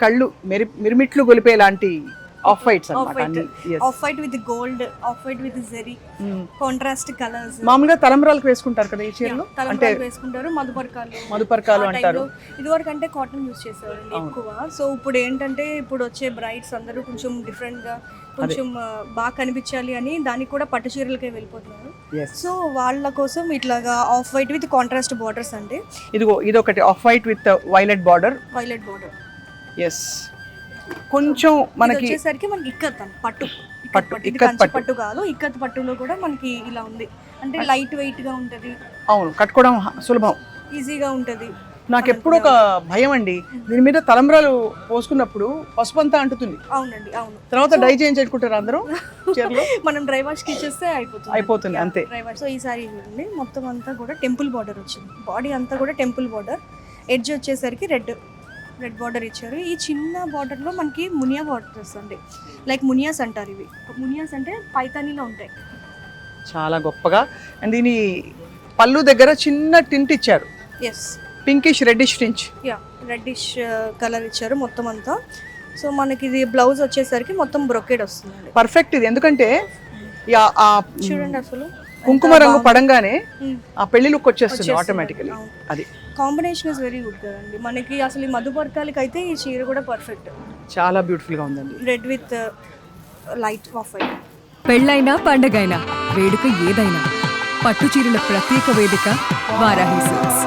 కళ్ళు మిరిమిట్లు గొలిపే లాంటి ఆఫ్ వైట్స్ అన్నమాట. Off white with gold, off white with zari, contrast colours. మామూలుగా తలంబ్రాలకు వేసుకుంటారు కదా ఈ చీరలు, అంటే తలంబ్రాలు వేసుకుంటారు, మధుపర్కాలు అంటారు. ఇదివరకు అంటే కాటన్ యూస్ చేసేవారండి ఎక్కువ. సో ఇప్పుడు ఏంటంటే ఇప్పుడు వచ్చే బ్రైడ్స్ అందరూ కొంచెం డిఫరెంట్ గా కొంచెం బాగా కనిపించాలి అని దానికి కూడా పట్టు చీరలకే వెళ్ళిపోతున్నారు. సో వాళ్ళ కోసం ఇట్లాగా off white with contrast borders అంటే ఇది ఒకటి off white with violet border. Yes, కొంచెం మనకి వచ్చేసరికి మనకి ఇక్కత్ పట్టు పట్టు కాదు, ఇక్కత్ పట్టులో కూడా మనకి ఇలా ఉంది. అంటే లైట్ వెయిట్ గా ఉంటది. అవును, కట్టుకోవడం సులభం, ఈజీగా ఉంటది. నాకు ఎప్పుడు ఒక భయం అండి, దీని మీద తలంబ్రాలు పోసుకున్నప్పుడు పసుపు అంతా అంటుతుంది. అవునండి, అవును. తర్వాత డై చేయించుకుంటారు అందరూ చీరలు. మనం డ్రై వాష్ కి ఇచ్చేస్తే అయిపోతుంది అంతే. సో ఈసారి చూడండి మొత్తం అంతా కూడా టెంపుల్ బార్డర్ వచ్చింది. బాడీ అంతా కూడా టెంపుల్ బార్డర్, ఎడ్జ్ వచ్చేసరికి రెడ్ బార్డర్ ఇచ్చారు. ఈ చిన్న బార్డర్లో మనకి మునియా బార్డర్ వస్తుంది. లైక్ మునియాస్ అంటారు ఇవి. మునియాస్ అంటే పైతానీలో ఉంటాయి. చాలా గొప్పగా. అండ్ దీని పళ్ళు దగ్గర చిన్న టింట్ ఇచ్చారు. Yes, pinkish reddish tinge. Reddish colour ఇచ్చారు మొత్తం అంతా. సో మనకి ఇది బ్లౌజ్ వచ్చేసరికి మొత్తం బ్రొకేడ్ వస్తుంది. పర్ఫెక్ట్ ఇది, ఎందుకంటే చూడండి అసలు కుంకుమ రంగు పడంగానే ఆ పెళ్లి లుక్ వచ్చేస్తుంది ఆటోమేటికలీ. అది కాంబినేషన్ ఇస్ వెరీ గుడ్ కదండి. మనకి అసలు ఈ మధుపర్కాలకి అయితే ఈ చీర కూడా పర్ఫెక్ట్. చాలా బ్యూటిఫుల్ గా ఉందండి. Red with light off white. పెళ్ళైనా పండగైనా వేడుక ఏదైనా పట్టు చీరల ప్రత్యేక వేదిక వారాహి సిల్క్స్.